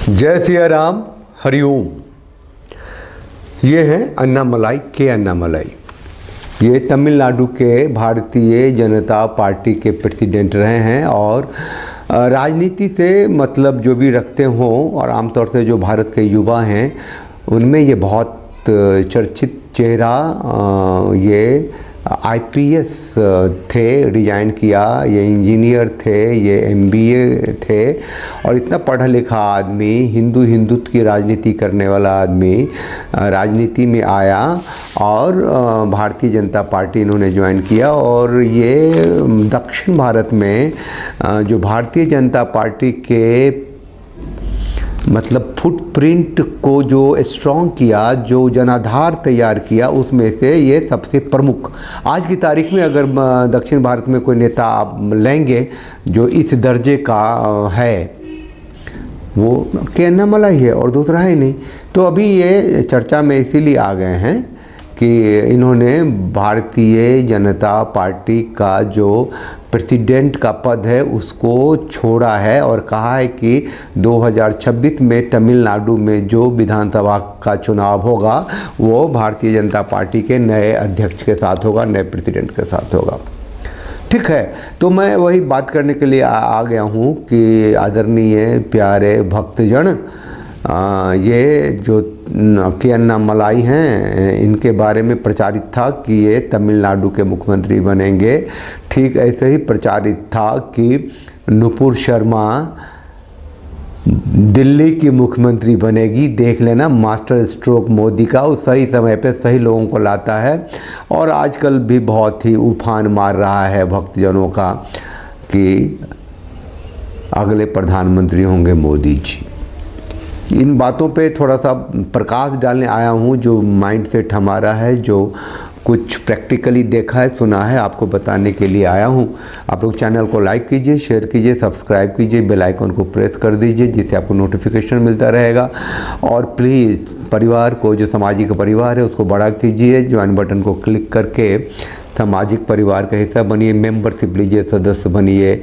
जय सिया राम, हरिओम। ये हैं अन्नामलाई के अन्नामलाई। ये तमिलनाडु के भारतीय जनता पार्टी के प्रेसिडेंट रहे हैं और राजनीति से मतलब जो भी रखते हों और आमतौर से जो भारत के युवा हैं उनमें ये बहुत चर्चित चेहरा ये आईपीएस थे, रिजाइन किया। ये इंजीनियर थे, ये एमबीए थे और इतना पढ़ा लिखा आदमी, हिंदुत्व की राजनीति करने वाला आदमी राजनीति में आया और भारतीय जनता पार्टी इन्होंने ज्वाइन किया। और ये दक्षिण भारत में जो भारतीय जनता पार्टी के मतलब फुटप्रिंट को जो स्ट्रॉन्ग किया, जो जनाधार तैयार किया, उसमें से ये सबसे प्रमुख। आज की तारीख में अगर दक्षिण भारत में कोई नेता आप लेंगे जो इस दर्जे का है वो के अन्नामलाई है और दूसरा है नहीं। तो अभी ये चर्चा में इसीलिए आ गए हैं कि इन्होंने भारतीय जनता पार्टी का जो प्रेसिडेंट का पद है उसको छोड़ा है और कहा है कि 2026 में तमिलनाडु में जो विधानसभा का चुनाव होगा वो भारतीय जनता पार्टी के नए अध्यक्ष के साथ होगा, नए प्रेसिडेंट के साथ होगा। ठीक है, तो मैं वही बात करने के लिए आ गया हूँ कि आदरणीय प्यारे भक्तजन, ये जो के अन्नामलाई हैं इनके बारे में प्रचारित था कि ये तमिलनाडु के मुख्यमंत्री बनेंगे। ठीक ऐसे ही प्रचारित था कि नुपुर शर्मा दिल्ली की मुख्यमंत्री बनेगी। देख लेना, मास्टर स्ट्रोक मोदी का, वो सही समय पे सही लोगों को लाता है और आजकल भी बहुत ही उफान मार रहा है भक्तजनों का कि अगले प्रधानमंत्री होंगे मोदी जी। इन बातों पे थोड़ा सा प्रकाश डालने आया हूँ, जो माइंडसेट हमारा है, जो कुछ प्रैक्टिकली देखा है, सुना है, आपको बताने के लिए आया हूँ। आप लोग चैनल को लाइक कीजिए, शेयर कीजिए, सब्सक्राइब कीजिए, बेल आइकन को प्रेस कर दीजिए जिससे आपको नोटिफिकेशन मिलता रहेगा। और प्लीज़ परिवार को, जो सामाजिक परिवार है उसको बड़ा कीजिए, ज्वाइन बटन को क्लिक करके सामाजिक परिवार का हिस्सा बनिए, मेंबरशिप लीजिए, सदस्य बनिए।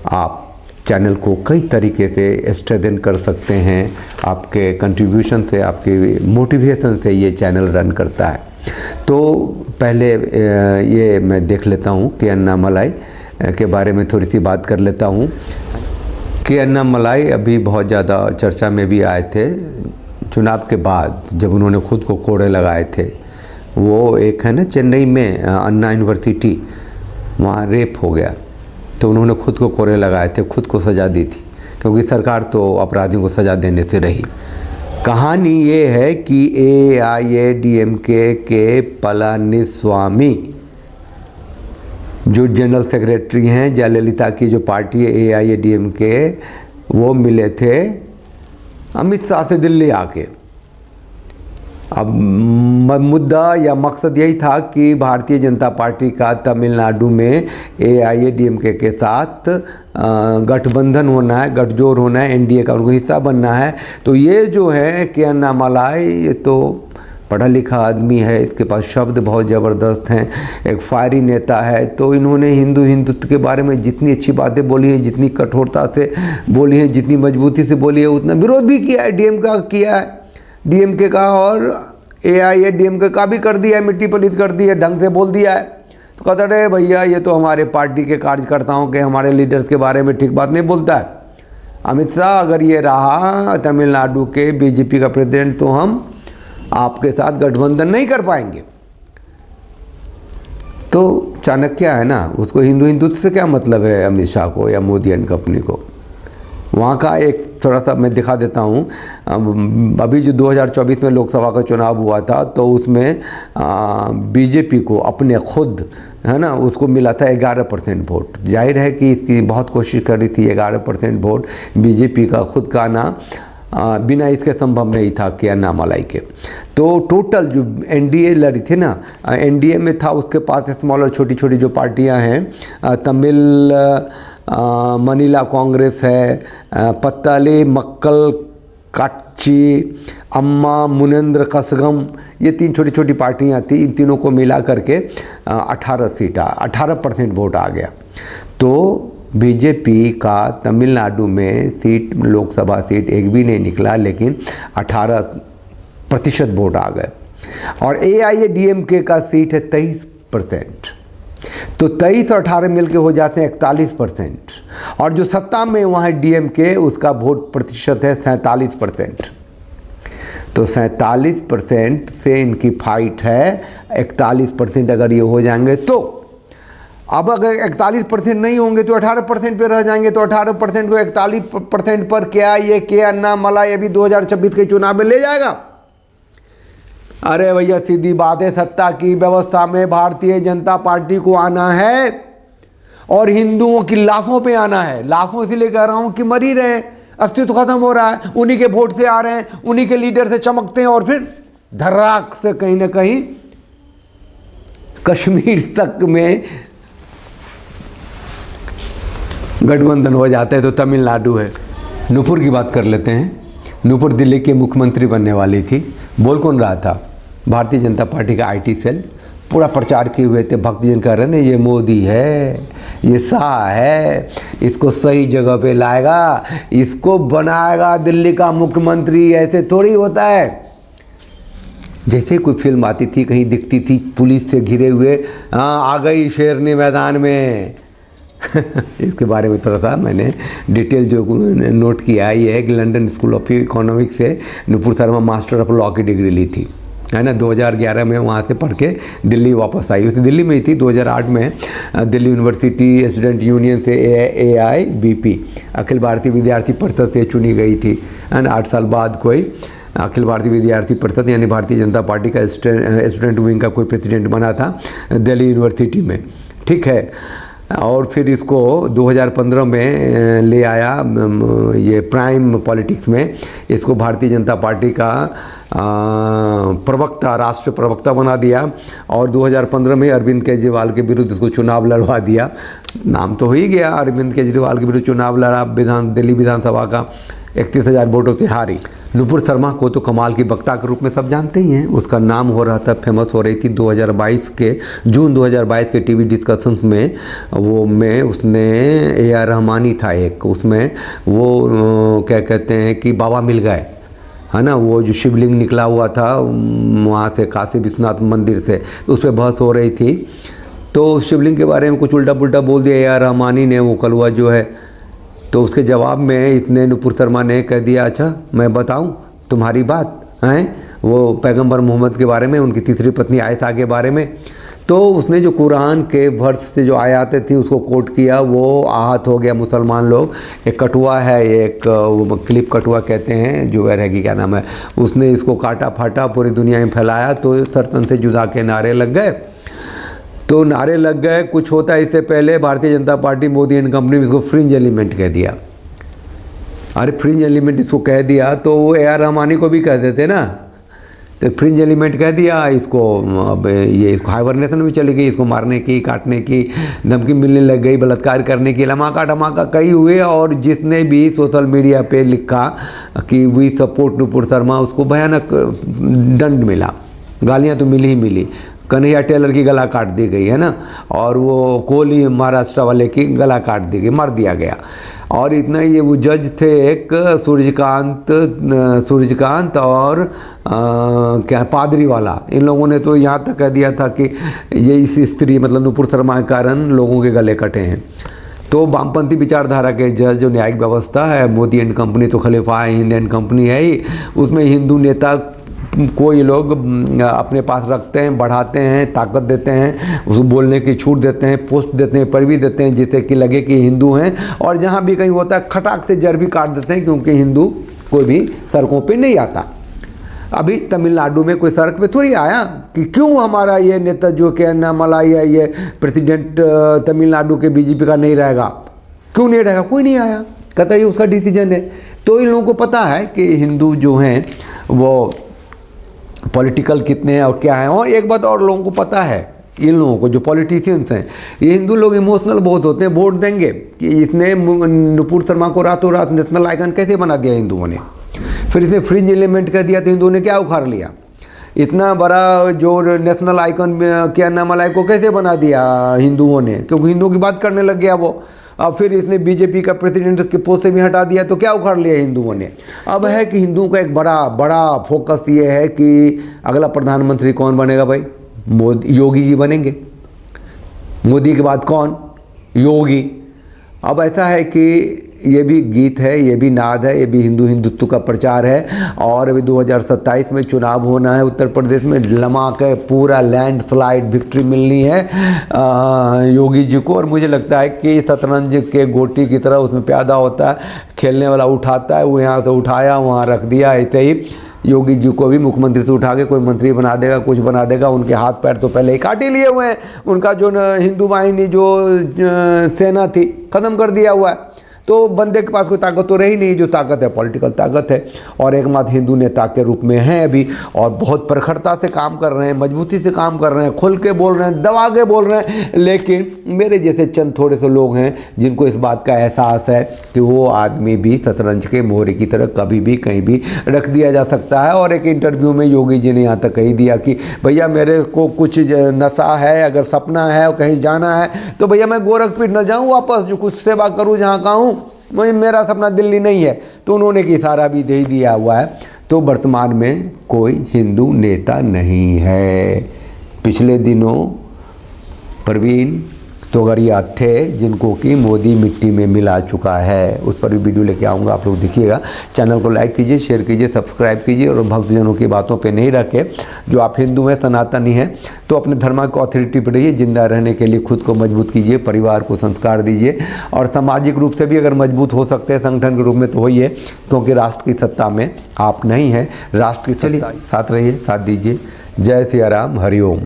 आप चैनल को कई तरीके से स्ट्रेंथन कर सकते हैं। आपके कंट्रीब्यूशन से, आपके मोटिवेशन से ये चैनल रन करता है। तो पहले ये मैं देख लेता हूँ के अन्नामलाई के बारे में थोड़ी सी बात कर लेता हूँ। के अन्नामलाई अभी बहुत ज़्यादा चर्चा में भी आए थे चुनाव के बाद, जब उन्होंने खुद को कोड़े लगाए थे। वो एक है ना चेन्नई में अन्ना यूनिवर्सिटी, वहाँ रेप हो गया तो उन्होंने खुद को कोड़े लगाए थे, खुद को सज़ा दी थी, क्योंकि सरकार तो अपराधियों को सज़ा देने से रही। कहानी ये है कि AIADMK के पलानीस्वामी जो जनरल सेक्रेटरी हैं, जयललिता की जो पार्टी है AIADMK, वो मिले थे अमित शाह से दिल्ली आके। अब मुद्दा या मकसद यही था कि भारतीय जनता पार्टी का तमिलनाडु में AIADMK के साथ गठबंधन होना है, गठजोड़ होना है, NDA का उनको हिस्सा बनना है। तो ये जो है के अन्नामलाई, ये तो पढ़ा लिखा आदमी है, इसके पास शब्द बहुत ज़बरदस्त हैं, एक फायरी नेता है। तो इन्होंने हिंदुत्व के बारे में जितनी अच्छी बातें बोली हैं, जितनी कठोरता से बोली हैं, जितनी मजबूती से बोली है, उतना विरोध भी किया है, DMK का और AIADMK का भी कर दिया है, मिट्टी पलीत कर दी है, ढंग से बोल दिया है। तो कहता है भैया ये तो हमारे पार्टी के कार्यकर्ताओं के, हमारे लीडर्स के बारे में ठीक बात नहीं बोलता है। अमित शाह अगर ये रहा तमिलनाडु के BJP का प्रेसिडेंट तो हम आपके साथ गठबंधन नहीं कर पाएंगे। तो चाणक्य है ना, उसको हिंदुत्व से क्या मतलब है अमित शाह को या मोदी एंड कंपनी को। वहाँ का एक थोड़ा सा मैं दिखा देता हूँ। अभी जो 2024 में लोकसभा का चुनाव हुआ था तो उसमें BJP को अपने खुद है ना उसको मिला था 11% वोट। जाहिर है कि इसकी बहुत कोशिश कर रही थी 11% वोट BJP का खुद का आना बिना इसके संभव नहीं था के अन्नामलाई के। तो टोटल जो NDA लड़ी थी ना, NDA में था उसके पास स्मॉलर छोटी छोटी जो पार्टियाँ हैं, तमिल मनीला कांग्रेस है, पत्ताली मक्कल काच्ची, अम्मा मुनेंद्र कसगम, ये 3 छोटी छोटी पार्टियाँ थी। इन तीनों को मिला करके 18 सीट 18% वोट आ गया। तो बीजेपी का तमिलनाडु में सीट, लोकसभा सीट एक भी नहीं निकला, लेकिन 18% वोट आ गए। और AIADMK का सीट है 23%, तो 23 और 18 मिलके हो जाते हैं 41%। और जो सत्ता में वहाँ DMK, उसका वोट प्रतिशत है 47%। तो 47% से इनकी फाइट है। 41% अगर ये हो जाएंगे तो, अब अगर 41% नहीं होंगे तो 18% पे रह जाएंगे। तो 18% को 41% पर क्या ये के अन्नामलाई अभी 2026 के चुनाव में ले जाएगा? अरे भैया सीधी बात है, सत्ता की व्यवस्था में भारतीय जनता पार्टी को आना है और हिंदुओं की लाशों पे आना है। लाशों इसलिए कह रहा हूं कि मर ही रहे हैं, अस्तित्व खत्म हो रहा है, उन्हीं के वोट से आ रहे हैं, उन्हीं के लीडर से चमकते हैं और फिर धर्राक से कहीं ना कहीं कश्मीर तक में गठबंधन हो जाता है। तो तमिलनाडु है। नूपुर की बात कर लेते हैं। नूपुर दिल्ली के मुख्यमंत्री बनने वाली थी। बोल कौन रहा था? भारतीय जनता पार्टी का IT सेल। पूरा प्रचार किए हुए थे, भक्तजन कह रहे थे ये मोदी है, ये शाह है, इसको सही जगह पे लाएगा, इसको बनाएगा दिल्ली का मुख्यमंत्री। ऐसे थोड़ी होता है। जैसे कोई फिल्म आती थी, कहीं दिखती थी पुलिस से घिरे हुए, हाँ आ गई शेरनी मैदान में। इसके बारे में थोड़ा सा मैंने डिटेल जो नोट किया ये है कि लंदन स्कूल ऑफ इकोनॉमिक्स से Nupur Sharma master of law की डिग्री ली थी, है ना। 2011 में वहाँ से पढ़ के दिल्ली वापस आई। उसे दिल्ली में ही थी। 2008 में दिल्ली यूनिवर्सिटी स्टूडेंट यूनियन से AIBP अखिल भारतीय विद्यार्थी परिषद से चुनी गई थी, है ना। 8 साल बाद कोई अखिल भारतीय विद्यार्थी परिषद यानी भारतीय जनता पार्टी का स्टूडेंट विंग का कोई प्रेसिडेंट बना था दिल्ली यूनिवर्सिटी में, ठीक है। और फिर इसको 2015 में ले आया ये प्राइम पॉलिटिक्स में। इसको भारतीय जनता पार्टी का प्रवक्ता, राष्ट्रीय प्रवक्ता बना दिया। और 2015 में अरविंद केजरीवाल के विरुद्ध इसको चुनाव लड़वा दिया। नाम तो हो ही गया, अरविंद केजरीवाल के विरुद्ध चुनाव लड़ा, दिल्ली विधानसभा का 31,000 वोटों से हारी। नूपुर शर्मा को तो कमाल की वक्ता के रूप में सब जानते ही हैं। उसका नाम हो रहा था, फेमस हो रही थी 2022 के जून 2022 के टीवी डिस्कशंस में। वो में उसने AR रहमानी था एक, उसमें वो क्या कहते हैं कि बाबा मिल गए, है ना। वो जो शिवलिंग निकला हुआ था वहाँ से काशी विश्वनाथ मंदिर से, तो उस पर बहस हो रही थी। तो शिवलिंग के बारे में कुछ उल्टा पुल्टा बोल दिया AR रहमानी ने, वो कलवा जो है। तो उसके जवाब में इसने, नूपुर शर्मा ने कह दिया, अच्छा मैं बताऊं तुम्हारी बात है, वो पैगंबर मोहम्मद के बारे में, उनकी तीसरी पत्नी आयशा के बारे में। तो उसने जो कुरान के वर्ष से जो आयातें थी उसको कोट किया। वो आहत हो गया मुसलमान लोग। एक कटुआ है, एक क्लिप कटुआ कहते हैं, जुबैर है कि क्या नाम है, उसने इसको काटा फाटा पूरी दुनिया में फैलाया। तो सरतन से जुदा के नारे लग गए। तो नारे लग गए। कुछ होता है इससे पहले Bharatiya Janata party Modi and company में इसको फ्रिंज एलिमेंट कह दिया। अरे फ्रिंज एलिमेंट इसको कह दिया तो वो AR रहमानी को भी कह देते ना। तो फ्रिंज एलिमेंट कह दिया इसको। अब ये इसको हाइबरनेशन में चली गई, इसको मारने की, काटने की धमकी मिलने लग गई, बलात्कार करने की, लमाका धमाका कई हुए। और जिसने भी सोशल मीडिया पे लिखा कि वी सपोर्ट नूपुर शर्मा, उसको भयानक दंड मिला, गालियाँ तो मिली ही मिली। कन्हैया टेलर की गला काट दी गई, है ना। और वो कोहली महाराष्ट्र वाले की गला काट दी गई, मार दिया गया। और इतना ये वो जज थे एक सूर्यकांत और क्या पादरी वाला, इन लोगों ने तो यहाँ तक कह दिया था कि ये इस स्त्री मतलब नूपुर शर्मा के कारण लोगों के गले कटे हैं। तो वामपंथी विचारधारा के जज जो न्यायिक व्यवस्था है, मोदी एंड कंपनी तो खलीफा है, हिंद एंड कंपनी है ही, उसमें हिंदू नेता को ये लोग अपने पास रखते हैं, बढ़ाते हैं, ताकत देते हैं, उसको बोलने की छूट देते हैं, पोस्ट देते हैं, पैरवी देते हैं, जिससे कि लगे कि हिंदू हैं। और जहाँ भी कहीं होता है खटाक से जड़ भी काट देते हैं, क्योंकि हिंदू कोई भी सड़कों पे नहीं आता। अभी तमिलनाडु में कोई सड़क पे थोड़ी आया कि क्यों हमारा ये नेता जो के अन्नामलाई है, ये प्रेसिडेंट तमिलनाडु के BJP का नहीं रहेगा, क्यों नहीं रहेगा, कोई नहीं आया, कहता ये उसका डिसीजन है। तो इन लोगों को पता है कि हिंदू जो हैं वो पॉलिटिकल कितने हैं और क्या हैं। और एक बात और लोगों को पता है, इन लोगों को जो पॉलिटिशियंस हैं, ये हिंदू लोग इमोशनल बहुत होते हैं। वोट देंगे कि इसने नूपुर शर्मा को रातों रात नेशनल आइकन कैसे बना दिया हिंदुओं ने, फिर इसने फ्रिंज एलिमेंट कह दिया तो हिंदुओं ने क्या उखाड़ लिया, इतना बड़ा जो नेशनल आइकन के अन्नामलाई को कैसे बना दिया हिंदुओं ने, क्योंकि हिंदुओं की बात करने लग गया वो। अब फिर इसने बीजेपी का प्रेसिडेंट के पोस्ट से भी हटा दिया, तो क्या उखाड़ लिया हिंदुओं ने। अब है कि हिंदुओं का एक बड़ा फोकस ये है कि अगला प्रधानमंत्री कौन बनेगा भाई, योगी जी बनेंगे। मोदी के बाद कौन, योगी। अब ऐसा है कि ये भी गीत है, ये भी नाद है, ये भी हिंदुत्व का प्रचार है। और अभी 2027 में चुनाव होना है उत्तर प्रदेश में, लमा के पूरा लैंडस्लाइड विक्ट्री मिलनी है योगी जी को। और मुझे लगता है कि शतरंज के गोटी की तरह उसमें प्यादा होता है, खेलने वाला उठाता है, वो यहाँ से उठाया वहाँ रख दिया। ऐसे ही योगी जी को भी मुख्यमंत्री से उठा के कोई मंत्री बना देगा, कुछ बना देगा। उनके हाथ पैर तो पहले ही काट ही लिए हुए हैं, उनका जो हिंदू वाहिनी जो सेना थी ख़त्म कर दिया हुआ है। तो बंदे के पास कोई ताकत तो रही नहीं, जो ताकत है पॉलिटिकल ताकत है। और एकमात्र हिंदू नेता के रूप में हैं अभी, और बहुत प्रखरता से काम कर रहे हैं, मजबूती से काम कर रहे हैं, खुल के बोल रहे हैं, दबा के बोल रहे हैं। लेकिन मेरे जैसे चंद थोड़े से लोग हैं जिनको इस बात का एहसास है कि वो आदमी भी शतरंज के मोहरे की तरह कभी भी कहीं भी रख दिया जा सकता है। और एक इंटरव्यू में योगी जी ने यहाँ तक कही दिया कि भैया मेरे को कुछ नशा है, अगर सपना है और कहीं जाना है तो भैया मैं गोरखपीठ न जाऊँ वापस, जो कुछ सेवा करूँ जहाँ का हूँ, मेरा सपना दिल्ली नहीं है। तो उन्होंने एक इशारा भी दे दिया हुआ है। तो वर्तमान में कोई हिंदू नेता नहीं है। पिछले दिनों प्रवीण तोगड़िया थे जिनको कि मोदी मिट्टी में मिला चुका है, उस पर भी वीडियो लेके आऊँगा, आप लोग देखिएगा। चैनल को लाइक कीजिए, शेयर कीजिए, सब्सक्राइब कीजिए। और भक्तजनों की बातों पे नहीं रखे, जो आप हिंदू हैं, सनातनी हैं, तो अपने धर्म को अथॉरिटी पर रहिए। जिंदा रहने के लिए खुद को मजबूत कीजिए, परिवार को संस्कार दीजिए, और सामाजिक रूप से भी अगर मजबूत हो सकते हैं संगठन के रूप में तो होइए, क्योंकि राष्ट्र की सत्ता में आप नहीं हैं, राष्ट्र की सत्ता साथ रहिए, साथ दीजिए। जय सिया राम, हरिओम।